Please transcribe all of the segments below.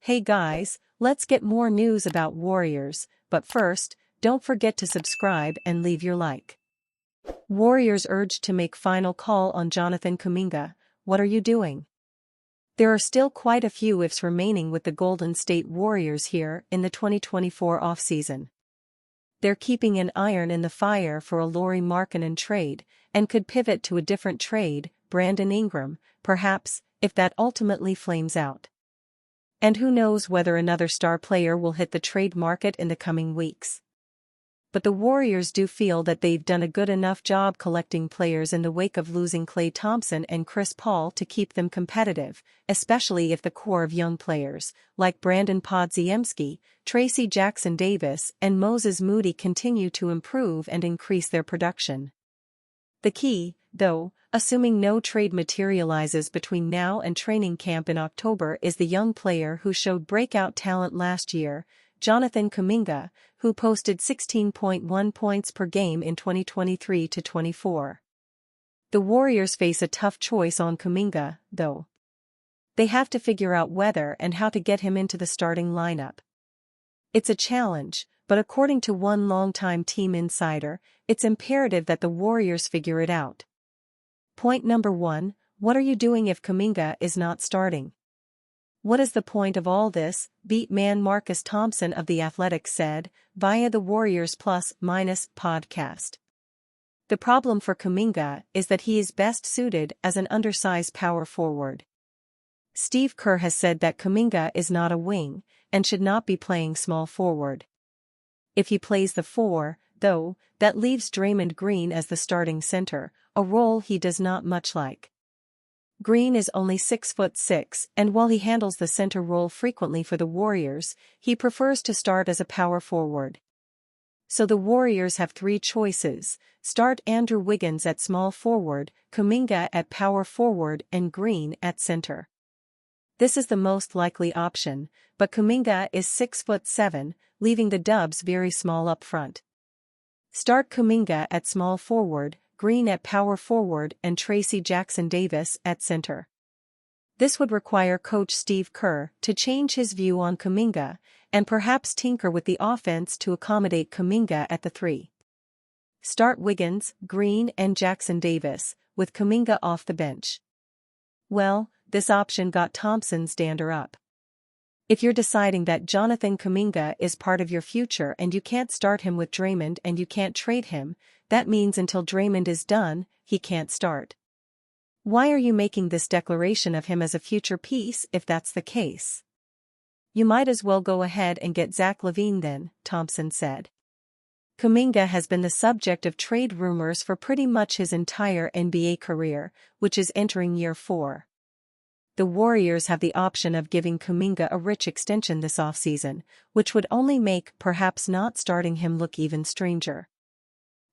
Hey guys, let's get more news about Warriors, but first, don't forget to subscribe and leave your like. Warriors urged to make final call on Jonathan Kuminga. What are you doing? There are still quite a few ifs remaining with the Golden State Warriors here in the 2024 offseason. They're keeping an iron in the fire for a Lauri Markkanen trade, and could pivot to a different trade, Brandon Ingram, perhaps, if that ultimately flames out. And who knows whether another star player will hit the trade market in the coming weeks. But the Warriors do feel that they've done a good enough job collecting players in the wake of losing Klay Thompson and Chris Paul to keep them competitive, especially if the core of young players, like Brandon Podziemski, Tracy Jackson-Davis and Moses Moody continue to improve and increase their production. The key, though, assuming no trade materializes between now and training camp in October, is the young player who showed breakout talent last year, Jonathan Kuminga, who posted 16.1 points per game in 2023-24. The Warriors face a tough choice on Kuminga, though. They have to figure out whether and how to get him into the starting lineup. It's a challenge, but according to one longtime team insider, it's imperative that the Warriors figure it out. Point number 1, what are you doing if Kuminga is not starting? What is the point of all this? Beat man Marcus Thompson of The Athletic said, via the Warriors Plus Minus podcast. The problem for Kuminga is that he is best suited as an undersized power forward. Steve Kerr has said that Kuminga is not a wing, and should not be playing small forward. If he plays the 4, though, that leaves Draymond Green as the starting center, a role he does not much like. Green is only 6'6", and while he handles the center role frequently for the Warriors, he prefers to start as a power forward. So the Warriors have 3 choices: start Andrew Wiggins at small forward, Kuminga at power forward and Green at center. This is the most likely option, but Kuminga is 6'7", leaving the Dubs very small up front. Start Kuminga at small forward, Green at power forward and Tracy Jackson-Davis at center. This would require coach Steve Kerr to change his view on Kuminga, and perhaps tinker with the offense to accommodate Kuminga at the 3. Start Wiggins, Green and Jackson-Davis, with Kuminga off the bench. Well, this option got Thompson's dander up. If you're deciding that Jonathan Kuminga is part of your future and you can't start him with Draymond and you can't trade him, that means until Draymond is done, he can't start. Why are you making this declaration of him as a future piece if that's the case? You might as well go ahead and get Zach LaVine then, Thompson said. Kuminga has been the subject of trade rumors for pretty much his entire NBA career, which is entering year 4. The Warriors have the option of giving Kuminga a rich extension this offseason, which would only make perhaps not starting him look even stranger.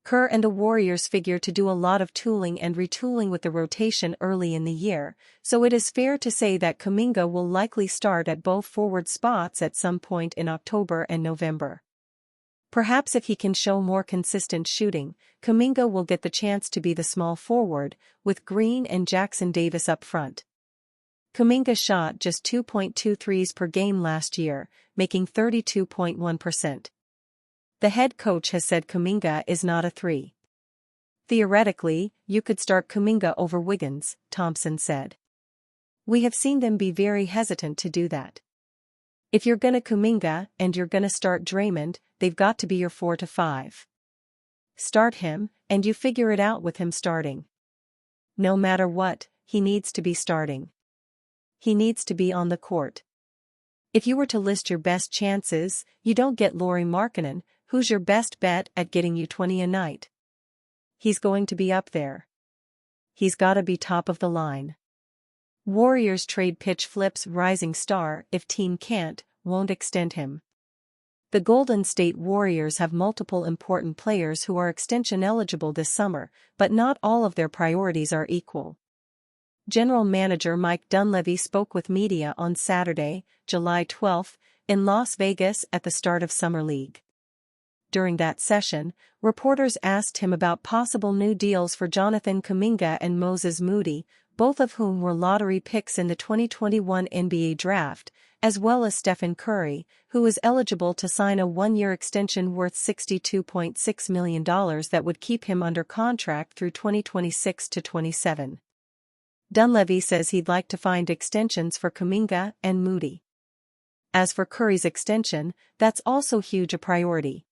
Kerr and the Warriors figure to do a lot of tooling and retooling with the rotation early in the year, so it is fair to say that Kuminga will likely start at both forward spots at some point in October and November. Perhaps if he can show more consistent shooting, Kuminga will get the chance to be the small forward, with Green and Jackson-Davis up front. Kuminga shot just 2.2 threes per game last year, making 32.1%. The head coach has said Kuminga is not a 3. Theoretically, you could start Kuminga over Wiggins, Thompson said. We have seen them be very hesitant to do that. If you're gonna Kuminga and you're gonna start Draymond, they've got to be your 4 to 5. Start him, and you figure it out with him starting. No matter what, he needs to be starting. He needs to be on the court. If you were to list your best chances, you don't get Lauri Markkanen, who's your best bet at getting you 20 a night. He's going to be up there. He's gotta be top of the line. Warriors trade pitch flips rising star if team won't extend him. The Golden State Warriors have multiple important players who are extension eligible this summer, but not all of their priorities are equal. General Manager Mike Dunleavy spoke with media on Saturday, July 12, in Las Vegas at the start of Summer League. During that session, reporters asked him about possible new deals for Jonathan Kuminga and Moses Moody, both of whom were lottery picks in the 2021 NBA draft, as well as Stephen Curry, who is eligible to sign a one-year extension worth $62.6 million that would keep him under contract through 2026 to 27. Dunleavy says he'd like to find extensions for Kuminga and Moody. As for Curry's extension, that's also huge a priority.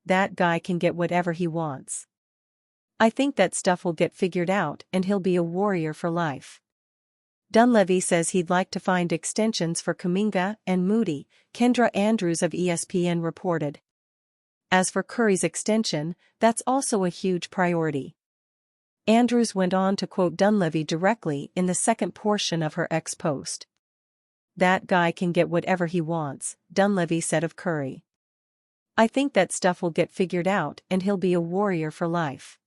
That guy can get whatever he wants. I think that stuff will get figured out and he'll be a Warrior for life. Dunleavy says he'd like to find extensions for Kuminga and Moody, Kendra Andrews of ESPN reported. As for Curry's extension, that's also a huge priority. Andrews went on to quote Dunleavy directly in the second portion of her X post. That guy can get whatever he wants, Dunleavy said of Curry. I think that stuff will get figured out and he'll be a Warrior for life.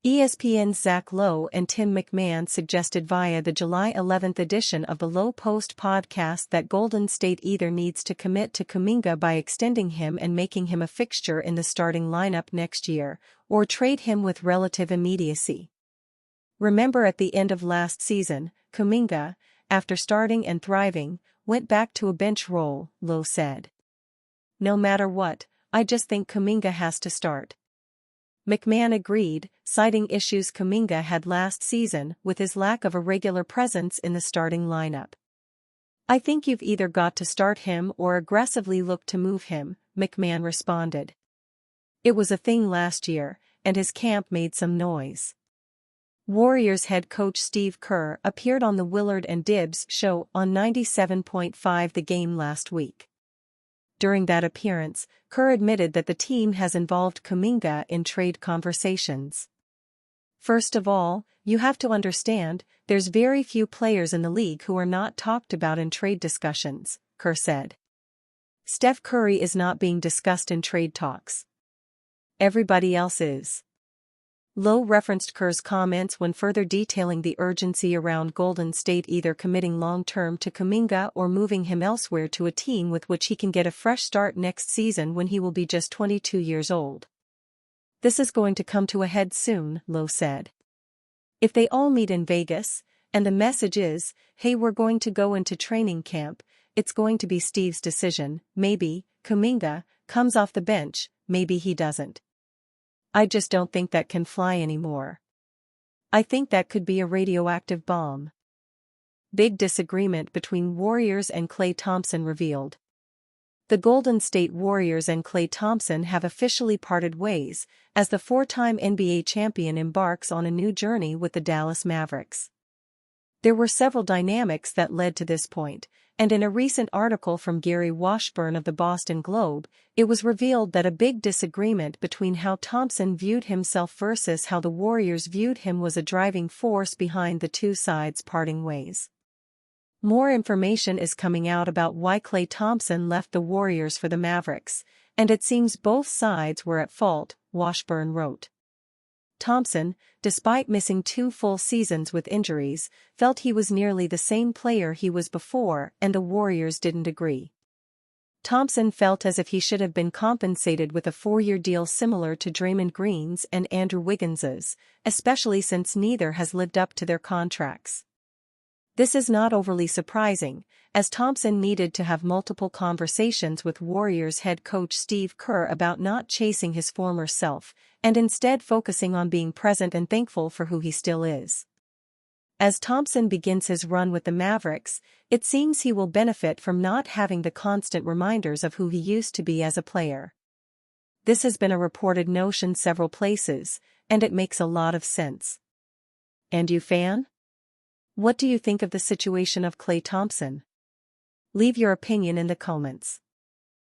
ESPN's Zach Lowe and Tim McMahon suggested via the July 11 edition of the Lowe Post podcast that Golden State either needs to commit to Kuminga by extending him and making him a fixture in the starting lineup next year, or trade him with relative immediacy. Remember at the end of last season, Kuminga, after starting and thriving, went back to a bench role, Lowe said. No matter what, I just think Kuminga has to start. McMahon agreed, citing issues Kuminga had last season with his lack of a regular presence in the starting lineup. I think you've either got to start him or aggressively look to move him, McMahon responded. It was a thing last year, and his camp made some noise. Warriors head coach Steve Kerr appeared on the Willard and Dibbs show on 97.5 The Game last week. During that appearance, Kerr admitted that the team has involved Kuminga in trade conversations. First of all, you have to understand, there's very few players in the league who are not talked about in trade discussions, Kerr said. Steph Curry is not being discussed in trade talks. Everybody else is. Lowe referenced Kerr's comments when further detailing the urgency around Golden State either committing long-term to Kuminga or moving him elsewhere to a team with which he can get a fresh start next season when he will be just 22 years old. This is going to come to a head soon, Lowe said. If they all meet in Vegas, and the message is, hey, we're going to go into training camp, it's going to be Steve's decision. Maybe Kuminga comes off the bench, maybe he doesn't. I just don't think that can fly anymore. I think that could be a radioactive bomb. Big disagreement between Warriors and Klay Thompson revealed. The Golden State Warriors and Klay Thompson have officially parted ways, as the four-time NBA champion embarks on a new journey with the Dallas Mavericks. There were several dynamics that led to this point, and in a recent article from Gary Washburn of the Boston Globe, it was revealed that a big disagreement between how Thompson viewed himself versus how the Warriors viewed him was a driving force behind the two sides parting ways. More information is coming out about why Klay Thompson left the Warriors for the Mavericks, and it seems both sides were at fault, Washburn wrote. Thompson, despite missing 2 full seasons with injuries, felt he was nearly the same player he was before, and the Warriors didn't agree. Thompson felt as if he should have been compensated with a 4-year deal similar to Draymond Green's and Andrew Wiggins's, especially since neither has lived up to their contracts. This is not overly surprising, as Thompson needed to have multiple conversations with Warriors head coach Steve Kerr about not chasing his former self, and instead focusing on being present and thankful for who he still is. As Thompson begins his run with the Mavericks, it seems he will benefit from not having the constant reminders of who he used to be as a player. This has been a reported notion several places, and it makes a lot of sense. And you fan? What do you think of the situation of Klay Thompson? Leave your opinion in the comments.